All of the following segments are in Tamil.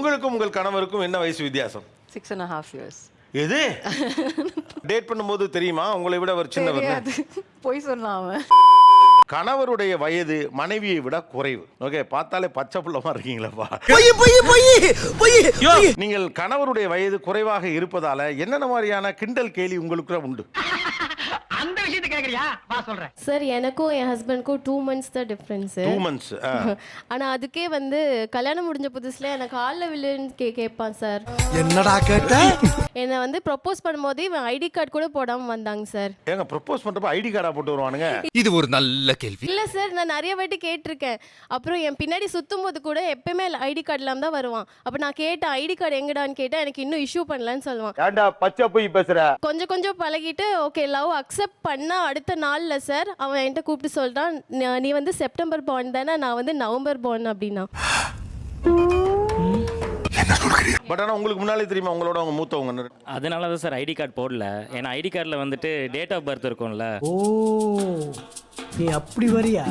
உங்களுக்கும் உங்கள் கணவருக்கும் என்ன வயசு வித்தியாசம்? 6.5 years. எது? டேட் பண்ணும்போது தெரியுமா உங்களை விட அவர் சின்னவர்? போய் சொன்னான் அவன். கணவருடைய வயது மனைவியை விட குறைவு. ஓகே, பார்த்தாலே பச்சை புள்ளமா இருக்கீங்களப்பா. நீங்கள் கணவருடைய வயது குறைவாக இருப்பதால என்னென்ன மாதிரியான கிண்டல் கேலி உங்களுக்கு உண்டு? அந்த விஷயத்தை கேக்குறியா? வா சொல்றேன். சார், எனக்கும் என் ஹஸ்பண்ட்க்கும் 2 months தான் டிஃபரன்ஸ். 2 months. ஆனா அதுக்கே வந்து கல்யாணம் முடிஞ்ச புதுசுல எனக்கு கால்ல விழுன்னு கேட்பான் சார். என்னடா கேட்ட? என்ன வந்து ப்ரொபோஸ் பண்ணும்போது இவன் ஐடி கார்டு கூட போடாம வந்தாங்க சார். ஏங்க ப்ரொபோஸ் பண்றப்ப ஐடி கார்டா போட்டு வருவானுங்க? இது ஒரு நல்ல கேள்வி. இல்ல சார், நான் நிறைய வாட்டி கேட்டிருக்கேன். அப்புறம் என் பின்னாடி சுத்தும் போது கூட எப்பயுமே ஐடி கார்டு இல்லாம தான் வருவான். அப்ப நான் கேட்டேன் ஐடி கார்டு எங்கடான்னு கேட்டேன். எனக்கு இன்னும் இஷ்யூ பண்ணலன்னு சொல்லுவான். ஏண்டா பச்சை போய் பேசுற? கொஞ்சம் கொஞ்சம் பழகிட்டு ஓகே லவ் அக்செப்ட் பண்ணா அடுத்த நாள்ல சார் அவன் என்கிட்ட கூப்பிட்டு சொல்லிட்டான், நீ வந்து செப்டம்பர் பார்ன் தானே, நான் வந்து நவம்பர் பார்ன் அப்படின்னா. பட் ஆனால் உங்களுக்கு முன்னாலே தெரியுமா உங்களோட அவங்க மூத்தவங்க? அதனால தான் சார் ஐடி கார்டு போடல. ஏன்னா ஐடி கார்டில் வந்துட்டு டேட் ஆஃப் பர்த் இருக்கும்ல. ஓ, நீ அப்படி வரியா?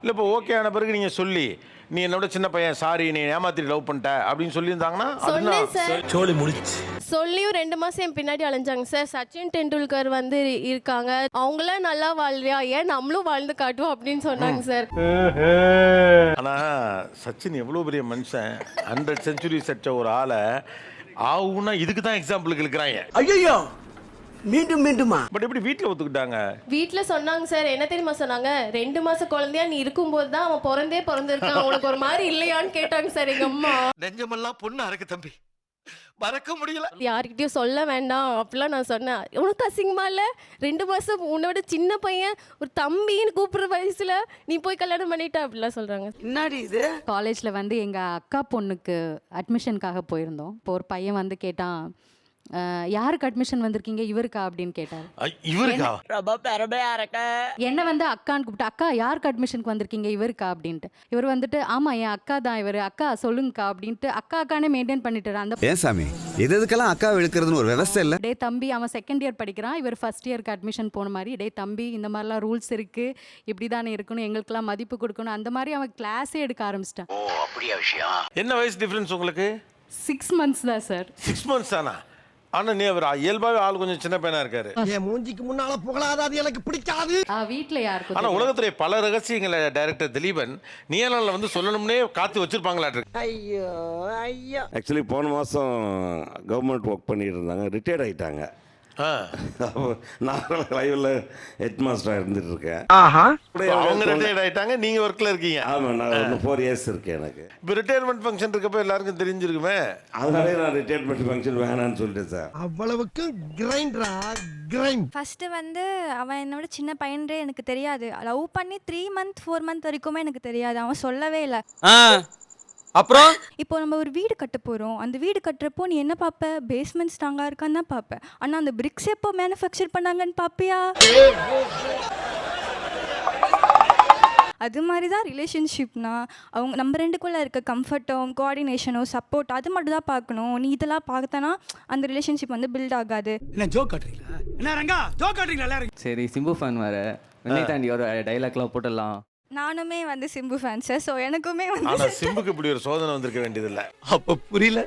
இல்லை, இப்போ ஓகே ஆன பிறகு நீங்கள் சொல்லி நீ என்னோட சின்ன பையன், சாரி நீ ஏமாத்திட்டு லவ் பண்ணிட்ட அப்படின்னு சொல்லியிருந்தாங்கன்னா சொன்னேன் சார். சோலி முடிச்சு சொல்லியும் 2 மாசம் என் பின்னாடி அலைஞ்சாங்க சார். சச்சின் டெண்டுல்கர் வந்து இருக்காங்க, அவங்களாம் நல்லா வாழ்றியா, ஏன் நம்மளும் வாழ்ந்து காட்டுவோம் அப்படின்னு சொன்னாங்க சார். ஆனா சச்சின் எவ்வளவு பெரிய மனுஷன், 100 செஞ்சுரிஸ் அடிச்ச ஒரு ஆளை ஆகுன்னா இதுக்கு தான் எக்ஸாம்பிளுக்கு இருக்கிறாங்க. ஐயோ, மீண்டும் மீண்டுமா? பட் எப்படி வீட்டில் ஒத்துக்கிட்டாங்க? வீட்டுல சொன்னாங்க சார். என்ன தெரியுமா சொன்னாங்க, 2 மாச குழந்தையா நீ இருக்கும்போது தான் அவன் பிறந்திருக்கான், உனக்கு ஒரு மாதிரி இல்லையான்னு கேட்டாங்க சார் எங்க அம்மா. நெஞ்சமெல்லாம் பொண்ணு அறக்கு தம்பி, மறக்க முடியல. யார்கிட்டயும் சொல்ல வேண்டாம் அப்படிலாம் நான் சொன்னேன். உனக்கு அசிங்கமா இல்ல? 2 மாசம் உன்னோட சின்ன பையன் ஒரு தம்பின்னு கூப்பிடுற வயசுல நீ போய் கல்யாணம் பண்ணிட்ட அப்படிலாம் சொல்றாங்க. என்னடி இது? காலேஜ்ல வந்து எங்க அக்கா பொண்ணுக்கு அட்மிஷனுக்காக போயிருந்தோம். இப்போ ஒரு பையன் வந்து கேட்டான், யாருக்கு அட்மிஷன் வந்திருக்கீங்க, இவருக்கா அப்படின்னு கேட்டார். இவருக்கா? ரொம்ப பெருமையா இருக்க. என்ன வந்து அக்கான்னு கூப்பிட்டு, அக்கா யாருக்கு அட்மிஷனுக்கு வந்திருக்கீங்க, இவருக்கா அப்படின்ட்டு. இவர் வந்துட்டு ஆமா என் அக்கா தான் இவர், அக்கா சொல்லுங்கக்கா அப்படின்ட்டு அக்காக்கானே மெயின்டைன் பண்ணிட்டு அந்த. ஏன் சாமி எதுக்கெல்லாம் அக்கா இழுக்கிறதுன்னு ஒரு விவசாய இல்ல? டே தம்பி, அவன் 2nd இயர் படிக்கிறான், இவர் 1st இயருக்கு அட்மிஷன் போன மாதிரி. டே தம்பி, இந்த மாதிரிலாம் ரூல்ஸ் இருக்கு, இப்படி தானே இருக்கணும், எங்களுக்கெல்லாம் மதிப்பு கொடுக்கணும், அந்த மாதிரி அவன் கிளாஸே எடுக்க ஆரம்பிச்சிட்டான். ஓ, அப்படியே விஷயம். என்ன வயசு டிஃபரன்ஸ் உங்களுக்கு? 6 months தான் சார். 6 months தானா? ஆனா நீ அவர் இயல்பாவே ஆள் கொஞ்சம் சின்ன பையனா இருக்காரு. என் மூஞ்சிக்கு முன்னால புகழாத, அது எனக்கு பிடிக்காது. வீட்டுல யாருக்கும். ஆனா உலகத்துல பல ரகசியங்களை டைரக்டர் திலீபன் நீயால வந்து சொல்லணும்னே காத்து வச்சிருப்பாங்களா? ஐயோ ஐயோ. ஆக்சுவலி போன மாதம் கவர்மெண்ட் ஒர்க் பண்ணிட்டு இருந்தாங்க, ரிட்டையர்ட் ஆகிட்டாங்க. நான் லைவ்ல ஹெட் மாஸ்டராக இருந்துட்டு இருக்கேன். அவங்க ரிட்டையர்ட் ஆயிட்டாங்க, நீங்க ஒர்க்ல இருக்கீங்க. ஆமாம், நான் 4 years இருக்கேன். எனக்கு இப்போ ரிட்டையர்மெண்ட் ஃபங்க்ஷன் இருக்கப்போ எல்லாருக்கும் தெரிஞ்சிருக்குமே. அதனாலே நான் ரிட்டையர்மெண்ட் ஃபங்க்ஷன் வேணான்னு சொல்லிட்டேன் சார். அவ்வளவுக்கு கிரைண்டரா கிரைண்ட். ஃபர்ஸ்ட் வந்து அவன் என்னோட சின்ன பையன்றே எனக்கு தெரியாது. லவ் பண்ணி 3 month 4 month வரைக்குமே எனக்கு தெரியாது. அவன் சொல்லவே இல்லை. அப்புறம் இப்போ நம்ம ஒரு வீடு கட்ட போகிறோம். அந்த வீடு கட்டுறப்போ நீ என்ன பார்ப்ப? பேஸ்மெண்ட் ஸ்ட்ராங்காக இருக்கான்னு தான் பார்ப்பேன். ஆனால் அந்த பிரிக்ஸ் எப்போ மேனுஃபேக்சர் பண்ணாங்கன்னு பார்ப்பியா? அது மாதிரி தான் ரிலேஷன்ஷிப்னா அவங்க நம்ம 2க்குள்ளே இருக்க கம்ஃபர்ட்டும் கோஆர்டினேஷனும் சப்போர்ட் அது மட்டும் தான் பார்க்கணும். நீ இதெல்லாம் பார்த்தனா அந்த ரிலேஷன்ஷிப் வந்து பில்ட் ஆகாது. என்ன ஜோக் காட்டுறீங்களா? என்ன ரங்கா ஜோக் காட்டுறீங்களா எல்லாரும்? சரி, சிம்பு ஃபேன் வேறு, வெண்ணை தாண்டி ஒரு டைலாக்லாம் போட்டுடலாம். நானுமே வந்து சிம்பு ஃபேன்ஸு. ஸோ எனக்குமே வந்து ஆனா சிம்புக்கு இப்படி ஒரு சோதனை வந்திருக்க வேண்டியதில்லை. அப்ப புரியல,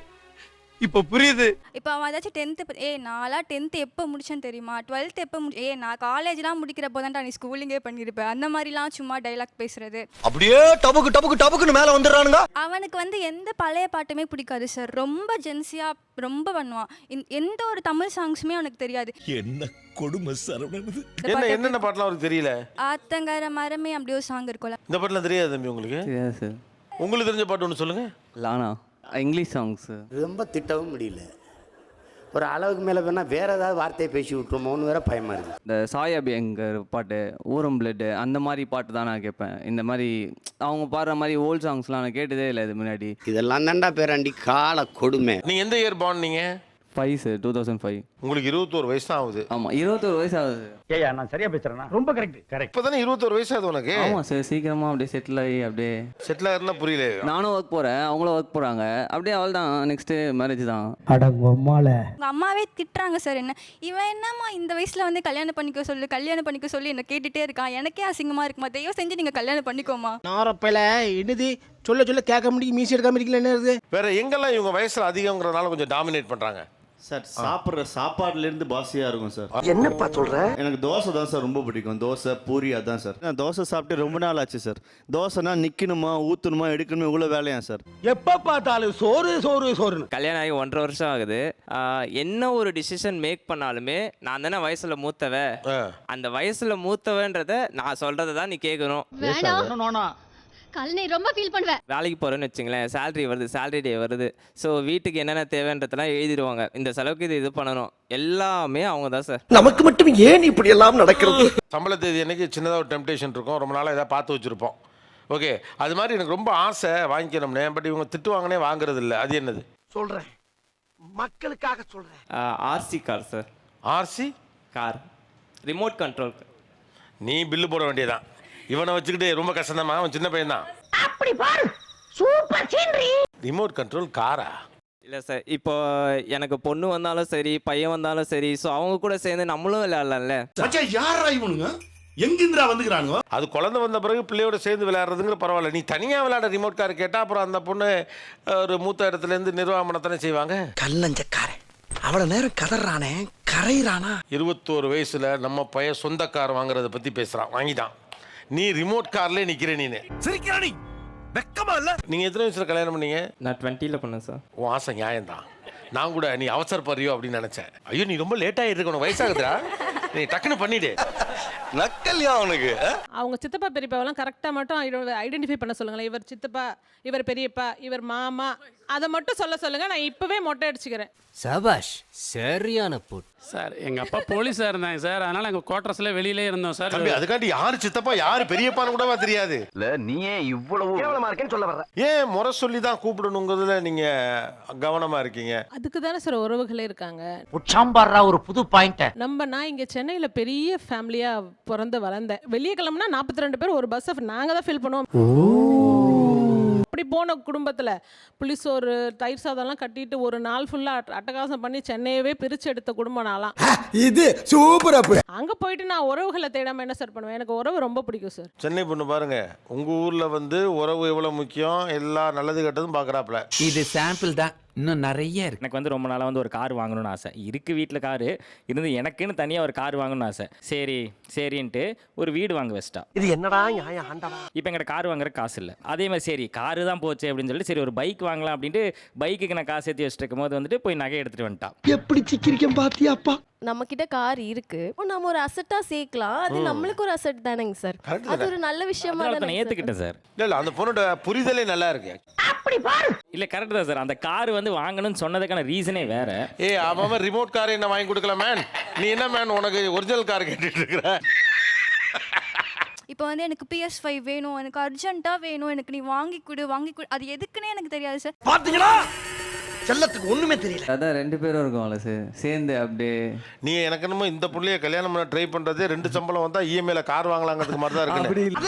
இப்போ புரியுது. இப்போ அவன் ஏதாச்சும் 10th நான்லாம் 10th எப்போ முடிச்சேன்னு தெரியுமா? 12th எப்போ நான் காலேஜ்லாம் முடிக்கிறப்போ தான்டா நீ ஸ்கூலிங்கே பண்ணியிருப்பேன். அந்த மாதிரிலாம் சும்மா டைலாக் பேசுறது. அப்படியே டபுக்கு டபுக்கு டபுக்குன்னு மேல வந்துடுறானுங்க. அவனுக்கு வந்து எந்த பழைய பாட்டுமே பிடிக்காது சார். ரொம்ப ஜென்சியா ரொம்ப பண்ணுவான். எந்த ஒரு தமிழ் சாங்ஸுமே அவனுக்கு தெரியாது. என்ன கொடுமை சரவணன். என்னென்ன பாட்டுலாம் அவருக்கு தெரியல? ஆத்தங்கர மரமே அப்படி ஒரு சாங் இருக்கும்ல, இந்த பாட்டுலாம் தெரியாது தம்பி உங்களுக்கு? சரியா சார்? உங்களுக்கு தெரிஞ்ச பாட்டு ஒன்று சொல்லுங்க. Lana English songs. ரொம்ப திட்டவும் முடியல. ஒரு அளவுக்கு மேலே வேணால் வேறு ஏதாவது வார்த்தையை பேசி விட்டுருமோன்னு வேற பயமாக இருக்குது. இந்த சாயாபி எங்கள் பாட்டு, ஊரம் பிளட்டு, அந்த மாதிரி பாட்டு தான் நான் கேட்பேன். இந்த மாதிரி அவங்க பாடுற மாதிரி ஓல்ட் சாங்ஸ்லாம் நான் கேட்டதே இல்லை இது முன்னாடி. இதெல்லாம் தாண்டா பேராண்டி கால கொடுமை. நீங்க எந்த இயர் பார்ன்? நீங்க 5 சார், 2005. உங்களுக்கு 21 வயசு தான் ஆகுது. ஆமாம் 21 வயசு ஆகுது. ஏயா நான் சரியா பேசுறேனா? ரொம்ப கரெக்ட். இப்போ தானே 21 வயசு ஆகுது உனக்கு. ஆமாம் சார், சீக்கிரமாக அப்படியே செட்டில் ஆகி அப்படியே செட்டில் ஆகிறதுனா புரியல. நானும் ஒர்க் போகிறேன், அவங்களும் ஒர்க் போகிறாங்க, அப்படியே அவள் தான் நெக்ஸ்ட்டு மேரேஜ் தான். அடங்கம்மால உங்கள் அம்மாவே திட்டுறாங்க சார் என்ன, இவன் என்னம்மா இந்த வயசில் வந்து கல்யாணம் பண்ணிக்க சொல்லி என்ன கேட்டுகிட்டே இருக்கான், எனக்கே அசிங்கமாக இருக்குமா, தயவு செஞ்சு நீங்கள் கல்யாணம் பண்ணிக்கோமா. நாரப்பையில என்னது சொல்ல கேட்க முடியும், மீசி எடுக்காம இருக்கல என்ன இருக்குது? வேற எங்கெல்லாம் இவங்க வயசுல அதிகங்கிறதுனால கொஞ்சம் டாமினேட் பண்றாங்க? சார் சாப்பிட்ற சாப்பாடுலேருந்து பாசியாக இருக்கும் சார். என்னப்பா சொல்ற? எனக்கு தோசை தான் சார் ரொம்ப பிடிக்கும். தோசை பூரி அதான் சார். நான் தோசை சாப்பிட்டு ரொம்ப நாள் ஆச்சு சார். தோசைனா நிற்கணுமா ஊற்றணுமா எடுக்கணுமா இவ்வளோ வேலையா சார்? எப்போ பார்த்தாலும் சோறுன்னு. கல்யாணம் ஆகி 1.5 வருஷம் ஆகுது. என்ன ஒரு டிசிஷன் மேக் பண்ணாலுமே நான் தானே வயசில் மூத்தவ, அந்த வயசில் மூத்தவன்றதை நான் சொல்கிறத தான் நீ கேட்கணும். கல்யாணி ரொம்ப ஃபீல் பண்ணுவேன். வேலைக்கு போகிறேன்னு வச்சுங்களேன், சேலரி டே வருது. ஸோ வீட்டுக்கு என்னென்ன தேவைன்றதெல்லாம் எழுதிடுவாங்க, இந்த செலவுக்கு இது பண்ணணும், எல்லாமே அவங்க தான் சார். நமக்கு மட்டும் ஏன் இப்படி எல்லாம் நடக்கிறது? சம்பள தேதி அன்னைக்கு சின்னதாக ஒரு டெம்டேஷன் இருக்கும், ரொம்ப நாளாக ஏதாவது பார்த்து வச்சுருப்போம். ஓகே, அது மாதிரி எனக்கு ரொம்ப ஆசை வாங்கிக்கணும்னே, பட் இவங்க திட்டுவாங்கன்னே வாங்குறது இல்லை. அது என்னது சொல்றேன், மக்களுக்காக சொல்றேன். RC car sir. RC car, remote control. நீ பில்லு போட வேண்டியதான். இவனை வச்சுக்கிட்டு ரொம்ப கஷ்டம்தாம்மா, அவன் சின்ன பையன் தான். அப்படி பாரு, சூப்பர் சீனரி. ரிமோட் கண்ட்ரோல் காரா? இல்லை சார், இப்போ எனக்கு பொண்ணு வந்தாலும் சரி பையன் வந்தாலும் சரி, ஸோ அவங்க கூட சேர்ந்து நம்மளும் விளையாடலாம்ல. யாரா இவனுங்க எங்கிருந்துடா வந்துக்கிறானுங்க? அது குழந்தை வந்த பிறகு பிள்ளையோட சேர்ந்து விளையாடுறதுங்கிற பரவாயில்ல. நீ தனியாக விளையாட ரிமோட் கார் கேட்டால் அப்புறம் அந்த பொண்ணு ஒரு மூத்த இடத்துலேருந்து நிர்வாகம் தானே செய்வாங்க. கல்லஞ்சக்காரன் அவ்வளோ நேரம் கதறானே, கரையிறானா? 21 வயசுல நம்ம பையன் சொந்த கார் வாங்குறத பற்றி பேசுகிறான், வாங்கிட்டான். நீ ரிமோட் கார்லேயே நிற்கிற. நீனு சிரிக்கிறானி வெக்கமா இல்ல? நீங்கள் எத்தனை வயசுல கல்யாணம் பண்ணீங்க? நான் 20ல் பண்ணேன் சார். உன் ஆசை நியாயம்தான். நான் கூட நீ அவசரப்படுறியோ அப்படின்னு நினச்சேன். ஐயோ நீ ரொம்ப லேட்டாக இருக்கணும், வயசாகுதுடா, நீ டக்குன்னு பண்ணிடு. நக்கல்யா அவனுக்கு. அவங்க சித்தப்பா பெரியப்பாவெல்லாம் கரெக்டாக மட்டும் ஐடென்டிஃபை பண்ண சொல்லுங்களேன். இவர் சித்தப்பா, இவர் பெரியப்பா, இவர் மாமா, அதை மட்டும் சொல்லுங்க. நான் இப்போவே மொட்டை அடிச்சுக்கிறேன். சபாஷ், சரியான போட். சார் எங்கள் அப்பா போலீஸாக இருந்தாங்க சார், அதனால் எங்கள் குவார்ட்டர்ஸில் வெளியிலே இருந்தோம் சார். தம்பி, அதுக்காண்டி யாரு சித்தப்பா யாரு பெரியப்பான்னு கூடவா தெரியாது? இல்ல நீ ஏன் இவ்வளவு கேவலமா இருக்கேன்னு சொல்ல வர்ற? ஏன் முறை சொல்லி தான் கூப்பிடணுங்கிறதுல நீங்க கவனமா இருக்கீங்க? அதுக்கு தானே சார் உறவுகளே இருக்காங்க. உச்சாம்பாடுறா ஒரு புது பாயிண்ட். நான் இங்கே சென்னையில் பெரிய ஃபேமிலியாக பிறந்து வளர்ந்தேன். வெளியே கிளம்புனா 42 பேர் ஒரு பஸ்ஸை நாங்கள் தான் ஃபில் பண்ணுவோம். அப்படி போன குடும்பத்தில் புளிசோறு தயிர் சாதம்லாம் கட்டிட்டு ஒரு நாள் ஃபுல்லாக அட்டகாசம் பண்ணி சென்னையவே பிரித்து எடுத்த குடும்பம் நான்லாம். இது சூப்பர். அங்கே போயிட்டு நான் உறவுகளை தேடாமல் என்ன சார் பண்ணுவேன்? எனக்கு உறவு ரொம்ப பிடிக்கும் சார். சென்னை பொண்ணு பாருங்க, உங்க ஊர்ல வந்து உறவு எவ்வளவு முக்கியம், எல்லா நல்லது கெட்டதும் பாக்குறாப்ல. இது சாம்பிள் தான், இன்னும் நிறைய இருக்கு. எனக்கு வந்து ரொம்ப நாளாக வந்து ஒரு கார் வாங்கணும்னு ஆசை இருக்கு. வீட்டில் காரு இருந்து எனக்குன்னு தனியாக ஒரு கார் வாங்கணும்னு ஆசை. சரின்ட்டு ஒரு வீடு வாங்க வச்சிட்டா. இது என்னடா நியாயம் ஆண்டவா? இப்போ எங்கிட்ட கார் வாங்குற காசு இல்லை. அதே மாதிரி சரி காரு தான் போச்சு அப்படின்னு சொல்லிட்டு சரி ஒரு பைக் வாங்கலாம் அப்படின்ட்டு பைக்குக்கு நான் காசு ஏற்றி வச்சுட்டு இருக்கும் போது வந்துட்டு போய் நகை எடுத்துகிட்டு வந்துட்டான். எப்படி சிக்கிரிக்கம் பாத்தியாப்பா? நம்ம கிட்ட கார் இருக்கு, நம்ம ஒரு அசெட்டா சேர்க்கலாம், அது நம்மளுக்கு ஒரு அசெட் தானேங்க சார். அது ஒரு நல்ல விஷயமா நான் ஏற்றுக்கிட்டேன் சார். இல்ல அந்த பொண்ணோட புரிதலே நல்லா இருக்கு. இல்லை கரெக்ட் தான் சார். அந்த கார் வந்து வாங்கணும்னு சொன்னதுக்கான ரீசனே வேற. அவன் ரிமோட் கார் என்ன வாங்கி கொடுக்கல மேன், நீ என்ன மேன் உனக்கு ஒரிஜினல் கார் கேட்டுட்டு இருக்கிற? இப்போ வந்து எனக்கு PS5 வேணும், எனக்கு அர்ஜென்ட்டாக வேணும், எனக்கு நீ வாங்கி கொடு, அது எதுக்குன்னே எனக்கு தெரியாது சார். பாத்தீங்களா, செல்லத்துக்கு ஒண்ணுமே தெரியல. அதான் 2 பேரும் இருக்கோம்ல சார் சேர்ந்து அப்படியே. நீ எனக்கு என்னமோ இந்த புள்ளைய கல்யாணம் பண்ண ட்ரை பண்றதே 2 சம்பளம் வந்தா இஎம்ஐல கார் வாங்கலாங்கிறதுக்கு மாதிரி தான் இருக்கு.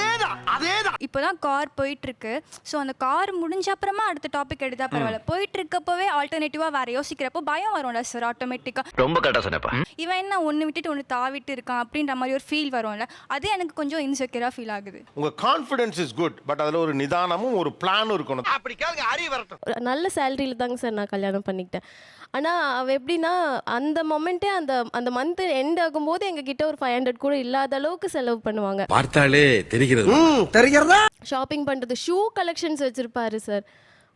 அதேதான். இப்போதான் கார் போயிட்டு இருக்கு. ஸோ அந்த கார் முடிஞ்ச அப்புறமா அடுத்த டாபிக் எடுத்தா பரவாயில்ல. போயிட்டு இருக்கப்பவே ஆல்டர்னேட்டிவா வேற யோசிக்கிறப்போ பயம் வரும்ல சார் ஆட்டோமேட்டிக்கா. ரொம்ப கரெக்டா சொன்னப்பா. இவன் என்ன ஒன்று விட்டுட்டு ஒன்று தாவிட்டு இருக்கான் அப்படின்ற மாதிரி ஒரு ஃபீல் வரும்ல, அதே எனக்கு கொஞ்சம் இன்செக்யூரா ஃபீல் ஆகுது. உங்க கான்ஃபிடன்ஸ் இஸ் குட், பட் அதுல ஒரு நிதானமும் ஒரு பிளானும் இருக்கணும். அப்படி கேளுங்க, அறிவு வரட்டும். நல்ல சேலரியில் தாங்க சார் நான் கல்யாணம் பண்ணிக்கிட்டேன். ஆனால் அவள் எப்படின்னா அந்த மொமெண்ட்டே அந்த மந்த் எண்ட் ஆகும்போது எங்ககிட்ட ஒரு 500 கூட இல்லாத அளவுக்கு செலவு பண்ணுவாங்க. பார்த்தாலே தெரிகிறது. தெரிகிறதா? ஷாப்பிங் பண்ணுறது, ஷூ கலெக்ஷன்ஸ் வச்சுருப்பாரு சார்.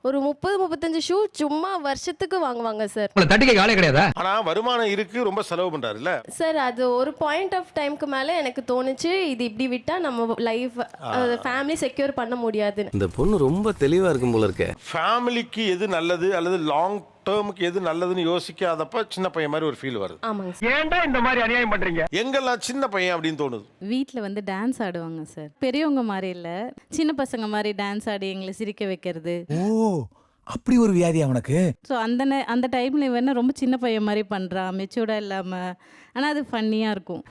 ஒரு 30-35 ஷூ சும்மா வருஷத்துக்கு வாங்குவாங்க சார். தட்டிக்க காலே கிடையாதா? ஆனா வருமானம் இருக்கு, ரொம்ப செலவு பண்றாருல்ல சார். அது ஒரு பாயிண்ட் ஆஃப் டைம்க்கு மேலே எனக்கு தோணுச்சு, இது இப்படி விட்டா நம்ம லைஃப் ஃபேமிலி செக்யூர் பண்ண முடியாது. இந்த பொண்ணு ரொம்ப தெளிவா இருக்கும் போல இருக்க. ஃபேமிலிக்கு எது நல்லது அல்லது லாங் டேர்முக்கு எது நல்லதுன்னு யோசிக்காதப்ப சின்ன பையன் மாதிரி ஒரு ஃபீல் வருது. ஆமாங்க சார். ஏன்டா இந்த மாதிரி அநியாயம் பண்றீங்க? எங்கெல்லாம் சின்ன பையன் அப்படின்னு தோணுது. வீட்டில் வந்து டான்ஸ் ஆடுவாங்க சார். பெரியவங்க மாதிரி இல்லை, சின்ன பசங்க மாதிரி டான்ஸ் ஆடி எங்களை சிரிக்க வைக்கிறது. ஓ, அப்படி ஒரு வியாதி அவனுக்கு. ஸோ அந்த டைமில் இவன் ரொம்ப சின்ன பையன் மாதிரி பண்ணுறான், மெச்சூர்டாக இல்லாமல். ஆனால் அது ஃபன்னியாக இருக்கும்.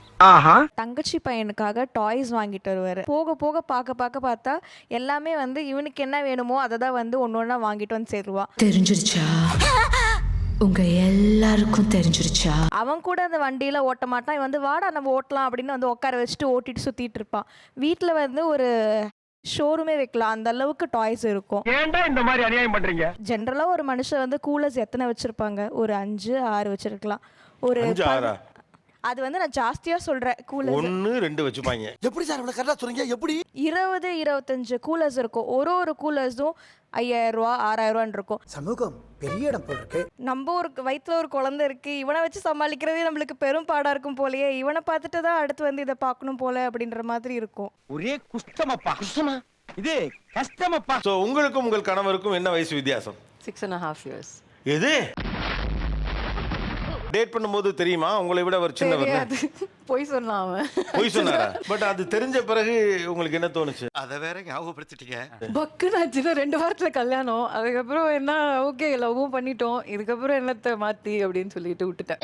தங்கச்சி பையனுக்காக டாய்ஸ் வாங்கிட்டு வருவார். போக போக பார்த்தா எல்லாமே வந்து இவனுக்கு என்ன வேணுமோ அதை தான் வந்து ஒன்று ஒன்றா வாங்கிட்டு வந்து சேருவா. தெரிஞ்சிருச்சா? உங்க எல்லாருக்கும் தெரிஞ்சிருச்சா? அவன் கூட அந்த வண்டியில் ஓட்ட மாட்டான். இவன் வந்து வாடா நம்ம ஓட்டலாம் அப்படின்னு வந்து உட்கார வச்சுட்டு ஓட்டிட்டு சுற்றிட்டு இருப்பான். வீட்டில் வந்து ஒரு ஷோரூமே வைக்கலாம், அந்த அளவுக்கு டாய்ஸ் இருக்கும். ஏன்டா இந்த மாதிரி அநியாயம் பண்றீங்க? ஜென்ரலாக ஒரு மனுஷன் வந்து கூலர்ஸ் எத்தனை வச்சுருப்பாங்க? ஒரு 5 6 வச்சுருக்கலாம். ஒரு 5 6 அது வந்து நான் ஜாஸ்தியாக சொல்கிறேன். கூலர்ஸ் 1 2 வச்சுப்பாங்க. எப்படி சார் இவ்வளவு கரெக்டா சொல்றீங்க? எப்படி 20 25 கூலர்ஸ் இருக்கும். ஒரு கூலர்ஸும் 5000 ரூபா 6000 ரூபான்னு இருக்கும். சமூகம் பெரிய இடம் போல் இருக்கு. நம்ம ஒரு வயிற்றுல ஒரு குழந்தை இருக்குது, இவனை வச்சு சமாளிக்கிறதே நம்மளுக்கு பெரும் பாடாக இருக்கும் போலயே. இவனை பார்த்துட்டு தான் அடுத்து வந்து இதை பார்க்கணும் போல அப்படின்ற மாதிரி இருக்கும். ஒரே குஷ்டமப்பா. குஷ்டமா? இது கஷ்டமப்பா. ஸோ உங்களுக்கும் உங்கள் கணவருக்கும் என்ன வயசு வித்தியாசம்? 6.5 years. எது டேட் பண்ணும்போது தெரியுமா உங்களை விட ஒரு சின்னவர்? தெரியாது. போய் சொன்னான் அவன். போய் சொன்னாரா? பட் அது தெரிஞ்ச பிறகு உங்களுக்கு என்ன தோணுச்சு? அத வேற ஞாபகப்படுத்திட்டீங்க. பக்குன்னு ஆச்சுன்னா 2 வாரத்துல கல்யாணம். அதுக்கப்புறம் என்ன, ஓகே லவ்வும் பண்ணிட்டோம், இதுக்கப்புறம் என்னத்தை மாத்தி அப்படின்னு சொல்லிட்டு விட்டுட்டேன்.